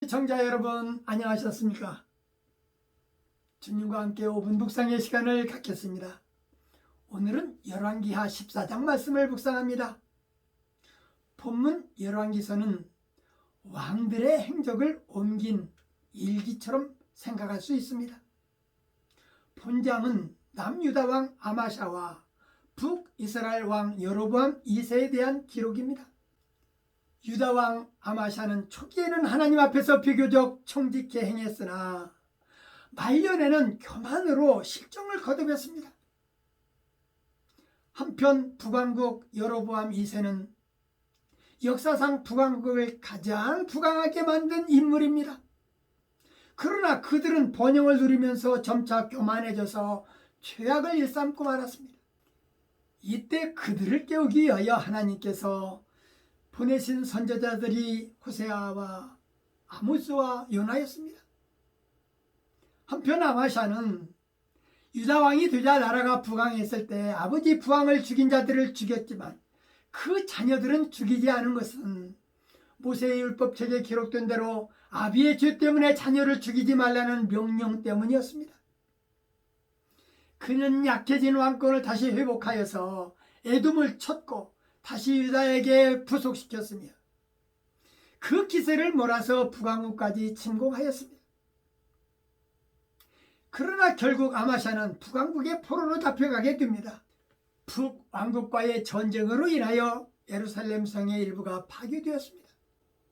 시청자 여러분, 안녕하셨습니까? 주님과 함께 5분 묵상의 시간을 갖겠습니다. 오늘은 열왕기하 14장 말씀을 묵상합니다. 본문 열왕기서는 왕들의 행적을 옮긴 일기처럼 생각할 수 있습니다. 본장은 남유다 왕 아마샤와 북이스라엘 왕 여로보암 2세에 대한 기록입니다. 유다 왕 아마샤는 초기에는 하나님 앞에서 비교적 청직케 행했으나 말년에는 교만으로 실정을 거듭했습니다. 한편 북왕국 여로보암 2세는 역사상 북왕국을 가장 부강하게 만든 인물입니다. 그러나 그들은 번영을 누리면서 점차 교만해져서 죄악을 일삼고 말았습니다. 이때 그들을 깨우기 위하여 하나님께서 보내신 선지자들이 호세아와 아모스와 요나였습니다. 한편 아마샤는 유다 왕이 되자 나라가 부강했을 때 아버지 부왕을 죽인 자들을 죽였지만 그 자녀들은 죽이지 않은 것은 모세의 율법책에 기록된 대로 아비의 죄 때문에 자녀를 죽이지 말라는 명령 때문이었습니다. 그는 약해진 왕권을 다시 회복하여서 에돔을 쳤고 다시 유다에게 부속시켰으며 그 기세를 몰아서 북왕국까지 침공하였습니다. 그러나 결국 아마샤는 북왕국의 포로로 잡혀가게 됩니다. 북왕국과의 전쟁으로 인하여 예루살렘 성의 일부가 파괴되었습니다.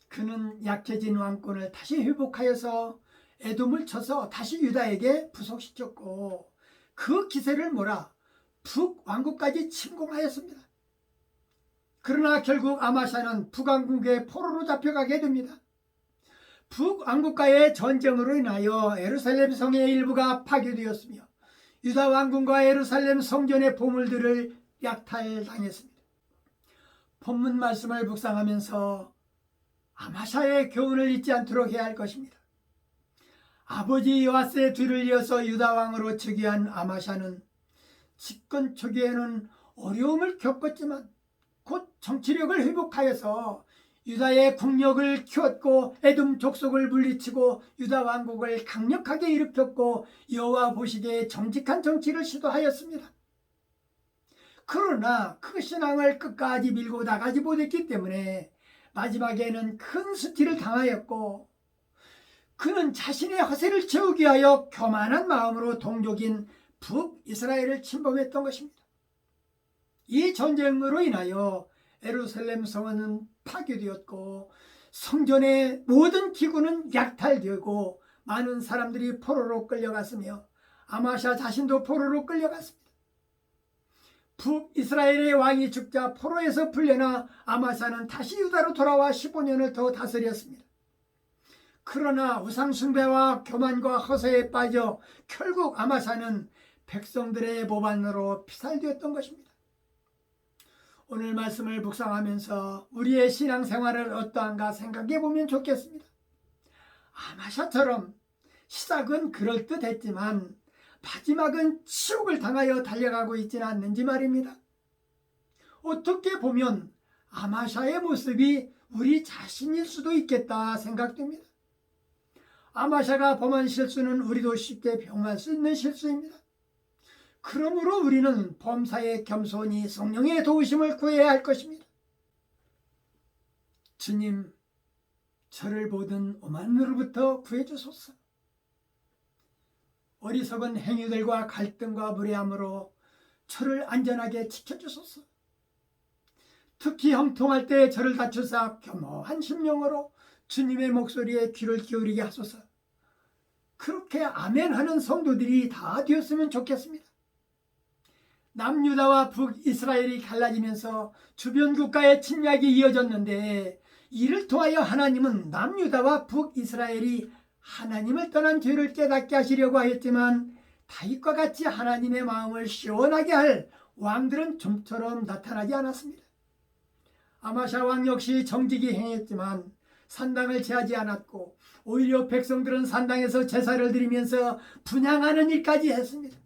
그는 약해진 왕권을 다시 회복하여서 에돔을 쳐서 다시 유다에게 부속시켰고 그 기세를 몰아 북왕국까지 침공하였습니다. 그러나 결국 아마샤는 북왕국의 포로로 잡혀가게 됩니다. 북왕국과의 전쟁으로 인하여 예루살렘 성의 일부가 파괴되었으며 유다 왕궁과 예루살렘 성전의 보물들을 약탈당했습니다. 본문 말씀을 묵상하면서 아마샤의 교훈을 잊지 않도록 해야 할 것입니다. 아버지 요아스의 뒤를 이어서 유다 왕으로 즉위한 아마샤는 집권 초기에는 어려움을 겪었지만 곧 정치력을 회복하여서 유다의 국력을 키웠고 에돔 족속을 물리치고 유다 왕국을 강력하게 일으켰고 여호와 보시기에 정직한 정치를 시도하였습니다. 그러나 그 신앙을 끝까지 밀고 나가지 못했기 때문에 마지막에는 큰 수치를 당하였고 그는 자신의 허세를 채우기 위하여 교만한 마음으로 동족인 북이스라엘을 침범했던 것입니다. 이 전쟁으로 인하여 예루살렘 성은 파괴되었고 성전의 모든 기구는 약탈되고 많은 사람들이 포로로 끌려갔으며 아마샤 자신도 포로로 끌려갔습니다. 북이스라엘의 왕이 죽자 포로에서 풀려나 아마샤는 다시 유다로 돌아와 15년을 더 다스렸습니다. 그러나 우상숭배와 교만과 허세에 빠져 결국 아마샤는 백성들의 모반으로 피살되었던 것입니다. 오늘 말씀을 묵상하면서 우리의 신앙생활을 어떠한가 생각해 보면 좋겠습니다. 아마샤처럼 시작은 그럴듯했지만 마지막은 치욕을 당하여 달려가고 있지는 않는지 말입니다. 어떻게 보면 아마샤의 모습이 우리 자신일 수도 있겠다 생각됩니다. 아마샤가 범한 실수는 우리도 쉽게 범할 수 있는 실수입니다. 그러므로 우리는 범사에 겸손히 성령의 도우심을 구해야 할 것입니다. 주님, 저를 모든 오만으로부터 구해주소서. 어리석은 행위들과 갈등과 무례함으로 저를 안전하게 지켜주소서. 특히 형통할 때 저를 다투사 겸허한 심령으로 주님의 목소리에 귀를 기울이게 하소서. 그렇게 아멘하는 성도들이 다 되었으면 좋겠습니다. 남유다와 북이스라엘이 갈라지면서 주변 국가의 침략이 이어졌는데 이를 통하여 하나님은 남유다와 북이스라엘이 하나님을 떠난 죄를 깨닫게 하시려고 하였지만 다윗과 같이 하나님의 마음을 시원하게 할 왕들은 좀처럼 나타나지 않았습니다. 아마샤 왕 역시 정직히 행했지만 산당을 제하지 않았고 오히려 백성들은 산당에서 제사를 드리면서 분향하는 일까지 했습니다.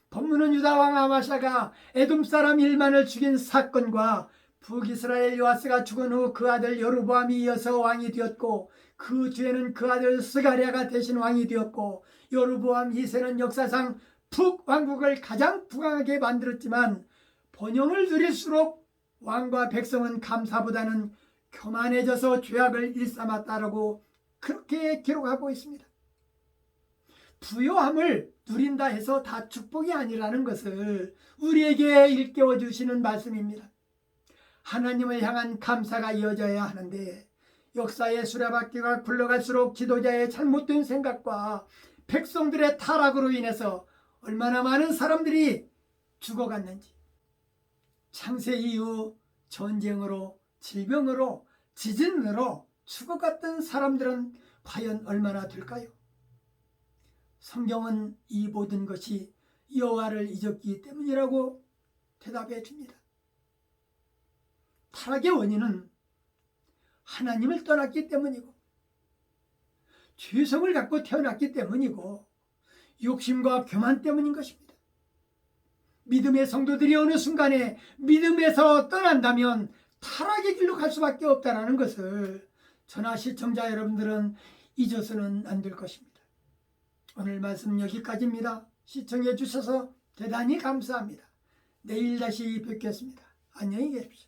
본문은 유다 왕 아마샤가 에돔 사람 1만을 죽인 사건과 북이스라엘 요아스가 죽은 후 그 아들 여로보암이 이어서 왕이 되었고 그 뒤에는 그 아들 스가랴가 대신 왕이 되었고 여로보암 2세는 역사상 북왕국을 가장 부강하게 만들었지만 번영을 누릴수록 왕과 백성은 감사보다는 교만해져서 죄악을 일삼았다라고 그렇게 기록하고 있습니다. 부요함을 누린다 해서 다 축복이 아니라는 것을 우리에게 일깨워 주시는 말씀입니다. 하나님을 향한 감사가 이어져야 하는데 역사의 수레바퀴가 굴러갈수록 지도자의 잘못된 생각과 백성들의 타락으로 인해서 얼마나 많은 사람들이 죽어갔는지, 창세 이후 전쟁으로, 질병으로, 지진으로 죽어갔던 사람들은 과연 얼마나 될까요? 성경은 이 모든 것이 여호와를 잊었기 때문이라고 대답해 줍니다. 타락의 원인은 하나님을 떠났기 때문이고 죄성을 갖고 태어났기 때문이고 욕심과 교만 때문인 것입니다. 믿음의 성도들이 어느 순간에 믿음에서 떠난다면 타락의 길로 갈 수밖에 없다는 것을 저나 시청자 여러분들은 잊어서는 안 될 것입니다. 오늘 말씀 여기까지입니다. 시청해 주셔서 대단히 감사합니다. 내일 다시 뵙겠습니다. 안녕히 계십시오.